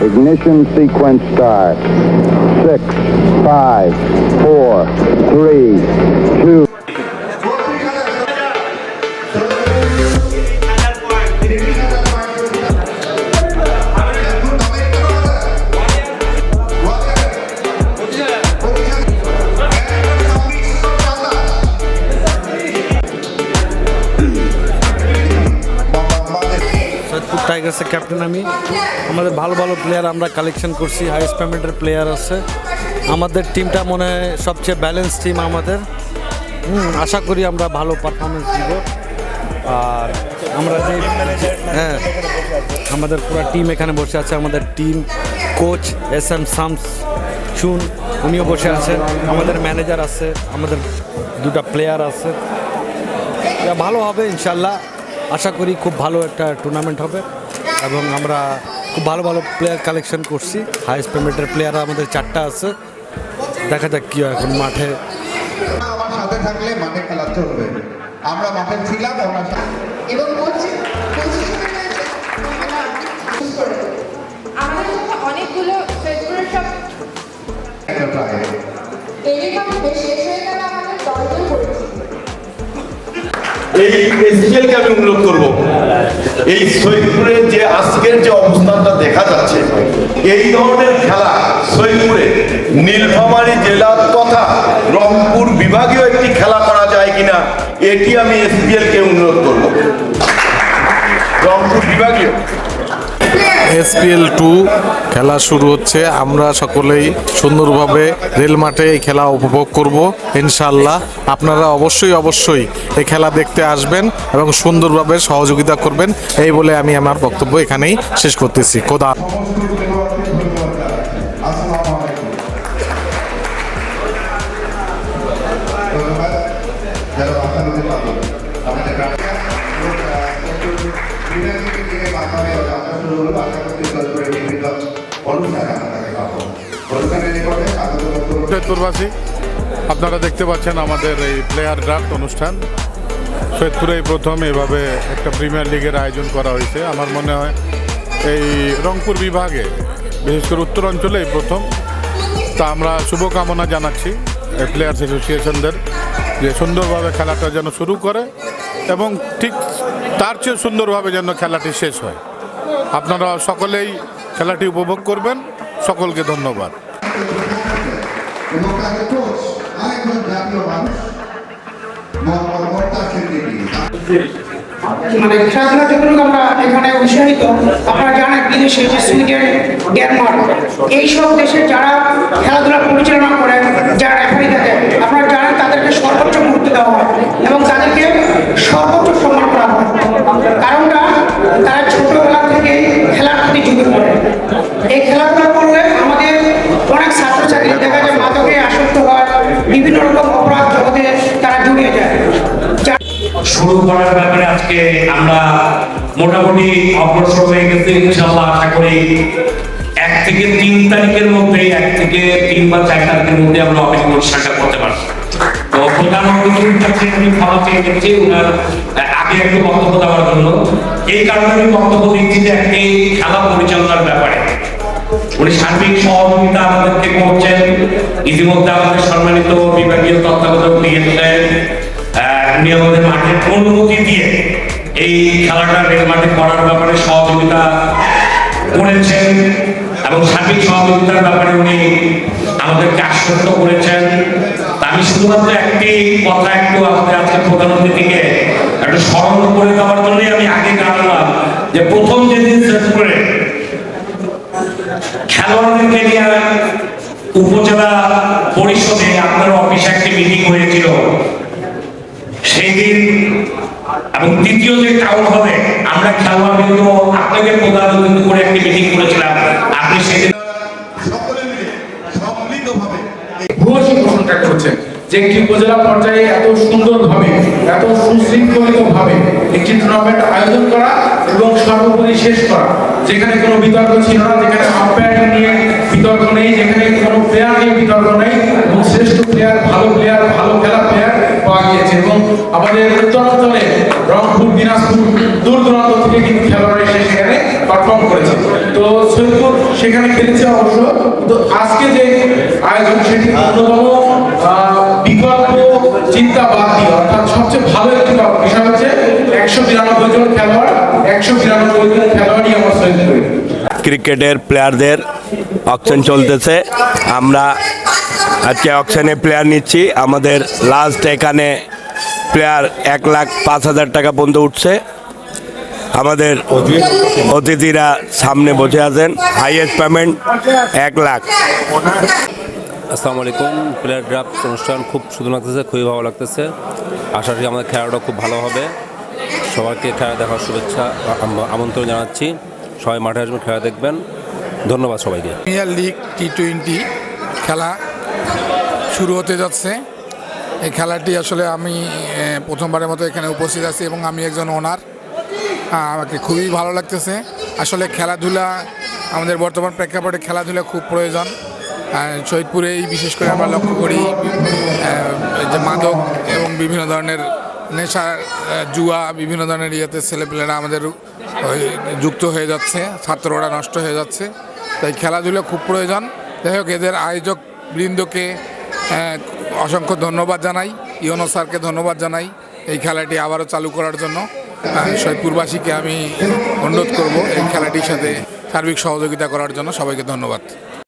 Ignition sequence start. 6, 5, 4, 3, 2. টাইগার্সের captain আমি। আমাদের ভালো ভালো প্লেয়ার আমরা কালেকশন করছি, হাইয়েস্ট পেমেন্টের প্লেয়ার আছে আমাদের। টিমটা মনে হয় সবচেয়ে ব্যালেন্স টিম আমাদের। আশা করি আমরা ভালো পারফরমেন্স দিব। আর আমরা যে আমাদের পুরো টিম এখানে বসে আছে। আমাদের টিম কোচ SM শামস চুন, উনিও বসে আছে। আমাদের ম্যানেজার আছে, আমাদের দুটা প্লেয়ার আছে। ভালো হবে ইনশাল্লাহ। আশা করি খুব ভালো একটা টুর্নামেন্ট হবে এবং আমরা খুব ভালো ভালো প্লেয়ার কালেকশন করছি। হাইয়েস্ট পেমেন্টের প্লেয়ার আমাদের 4টা আছে। দেখা যাক কি হয় এখন মাঠে। আমার সাথে থাকলে মাঠে খেলা চলবে। আমরা মাঠে ছিলাম এবং আমাদের অনেকগুলো শেষ হয়ে গেল, আমাদের দলদল করেছি। এই এসপিএলকে আমি অনুরোধ করব, এই সৈয়দপুরে যে আজকের যে অবস্থানটা দেখা যাচ্ছে, এই ধরনের খেলা সৈয়দপুরে নীলফামারী জেলা তথা রংপুর বিভাগীয় একটি খেলা করা যায় কিনা, এটি আমি এসপিএলকে অনুরোধ করব। রংপুর বিভাগীয় SPL 2 খেলা শুরু হচ্ছে। আমরা সকলেই সুন্দরভাবে রেল মাঠে এই খেলা উপভোগ করব ইনশাআল্লাহ। আপনারা অবশ্যই এই খেলা দেখতে আসবেন এবং সুন্দরভাবে সহযোগিতা করবেন। এই বলে আমি আমার বক্তব্য এখানেই শেষ করতেছি। খোদা। সৈয়দপুরবাসী, আপনারা দেখতে পাচ্ছেন আমাদের এই প্লেয়ার ড্রাফট অনুষ্ঠান। সৈয়দপুরে প্রথম এভাবে একটা প্রিমিয়ার লিগের আয়োজন করা হয়েছে। আমার মনে হয় এই রংপুর বিভাগে, বিশেষ করে উত্তর অঞ্চলে প্রথম। তা আমরা শুভকামনা জানাচ্ছি প্লেয়ার্স অ্যাসোসিয়েশনদের যে সুন্দরভাবে খেলাটা যেন শুরু করে এবং ঠিক তার চেয়ে সুন্দরভাবে যেন খেলাটি শেষ হয়। আপনারা সকলেই খেলাটি উপভোগ করবেন। সকলকে ধন্যবাদ। মানে খেলাধুলার জন্য আমরা এখানে উৎসাহিত। আপনারা জানেন বিদেশে যে সুইডেন, ডেনমার্ক এইসব দেশে যারা খেলাধুলা পরিচালনা করেন, যারা রেফারি থাকে, আপনারা জানেন তাদেরকে সর্বোচ্চ গুরুত্ব দেওয়া হয় এবং তাদেরকে সর্বোচ্চ সম্মান করা হয়। কারণটা তারা ছোটবেলা থেকে খেলার প্রতি ঝুঁকে পড়ে। এই খেলাধুলা করলে আমাদের অনেক ছাত্রছাত্রী দেখা যায় মাদকে আসক্ত হয়, বিভিন্ন রকম অপরাধ জগতে তারা জড়িয়ে যায়। শুরু করার ব্যাপারে আজকে আমরা মোটামুটি অগ্রসর হয়ে গেছি। ইনশাআল্লাহ আশা করি 1 থেকে 3 তারিখের মধ্যে, 1 থেকে 3 বা 4 তারিখের মধ্যে আমরা অফিসিয়াল অনুষ্ঠানটা করতে পারবো। তো প্রধানমন্ত্রীর কাছে আমি ক্ষমা চেয়ে গেছি ওনার আগে একটু বক্তব্য দেওয়ার জন্য। এই কারণে আমি বক্তব্য দিচ্ছি যে একটি খেলা পরিচালনার ব্যাপারে উনি সার্বিক সহযোগিতা আমাদেরকে করছেন। ইতিমধ্যে আমাদের সম্মানিত বিভাগীয় তত্ত্বাবধায়ক দিয়েছেন, উনি আমাদের মাঠের অনুমতি দিয়ে এই খেলাটা রেল মাঠে করার ব্যাপারে সহযোগিতা করেছেন এবং সার্বিক সহযোগিতার ব্যাপারে উনি আমাদেরকে আশ্বস্ত করেছেন। আমি শুধুমাত্র একটি কথা একটু আমাদের আজকে প্রধান অতিথিকে একটু স্মরণ করে দেওয়ার জন্যই আমি আগে জানালাম যে প্রথম যেদিন সৈয়দপুরে খেলোয়াড়দেরকে নিয়ে উপজেলা পরিষদে আপনার অফিসে একটি মিটিং হয়েছিল সেই দিন, এবং দ্বিতীয় যে টাউন হলে আমরা খেলোয়াড়দের আপনাকে প্রধান অতিথি করে একটি মিটিং করেছিলাম। আপনি সেদিন সকলে মিলে সম্মিলিতভাবে ভূয়সী ঘোষণা করছেন যে একটি উপজেলা পর্যায়ে এত সুন্দরভাবে, এত সুশৃঙ্খলিতভাবে একটি টুর্নামেন্ট আয়োজন করা এবং সর্বোপরি শেষ করা, যেখানে কোনো বিতর্ক ছিল না, যেখানে আম্পায়ারিং নিয়ে বিতর্ক নেই, যেখানে কোনো প্লেয়ার নিয়ে বিতর্ক নেই এবং শ্রেষ্ঠ প্লেয়ার, ভালো খেলা প্লেয়ার পাওয়া গিয়েছে। এবং আমাদের উত্তরাঞ্চলে রংপুর, দিনাজপুর, দূর দূরান্ত থেকে কিন্তু খেলোয়াড়রা এসে সেখানে পারফর্ম করেছে। তো সৈয়দপুর সেখানে খেলেছে অবশ্য, তো আজকে যে আয়োজন সেটি অন্যতম বিকল্প চিন্তা বাদ দিয়ে, অর্থাৎ সবচেয়ে ভালো একটি বিষয় হচ্ছে 192 জন খেলোয়াড়, 192 জন খেলোয়াড়ই আমার সৈয়দপুরে। ক্রিকেটের প্লেয়ারদের অকশন চলতেছে। আমরা আজকে অকশনে প্লেয়ার নিচ্ছি। আমাদের লাস্ট এখানে প্লেয়ার 1,05,000 টাকা পর্যন্ত উঠছে। আমাদের অতিথিরা সামনে বসে আছেন। Highest payment 1 lakh. আসসালামু আলাইকুম। প্লেয়ার ড্রাফট অনুষ্ঠান খুব সুন্দর লাগতেছে, খুবই ভালো লাগতেছে। আশা করি আমাদের খেলাটা খুব ভালো হবে। সবাইকে খেলা দেখার শুভেচ্ছা আমন্ত্রণ জানাচ্ছি। সবাই মাঠে আসবেন, খেলা দেখবেন। ধন্যবাদ সবাইকে। প্রিমিয়ার লিগ T20 খেলা শুরু হতে যাচ্ছে। এই খেলাটি আসলে আমি প্রথমবারের মতো এখানে উপস্থিত আছি এবং আমি একজন ওনার। আমাকে খুবই ভালো লাগতেছে। আসলে খেলাধুলা আমাদের বর্তমান প্রেক্ষাপটে খেলাধুলা খুব প্রয়োজন। শহীদপুরেই বিশেষ করে আমরা লক্ষ্য করি যে মাদক এবং বিভিন্ন ধরনের নেশা, জুয়া, বিভিন্ন ধরনের ইয়েতে ছেলেপেলেরা আমাদের যুক্ত হয়ে যাচ্ছে, ছাত্ররা নষ্ট হয়ে যাচ্ছে। তাই খেলাধুলা খুব প্রয়োজন। যাই হোক, এদের আয়োজক বৃন্দকে অসংখ্য ধন্যবাদ জানাই, ইউনো স্যারকে ধন্যবাদ জানাই এই খেলাটি আবারও চালু করার জন্য। শহীদপুরবাসীকে আমি অনুরোধ করব এই খেলাটির সাথে সার্বিক সহযোগিতা করার জন্য। সবাইকে ধন্যবাদ।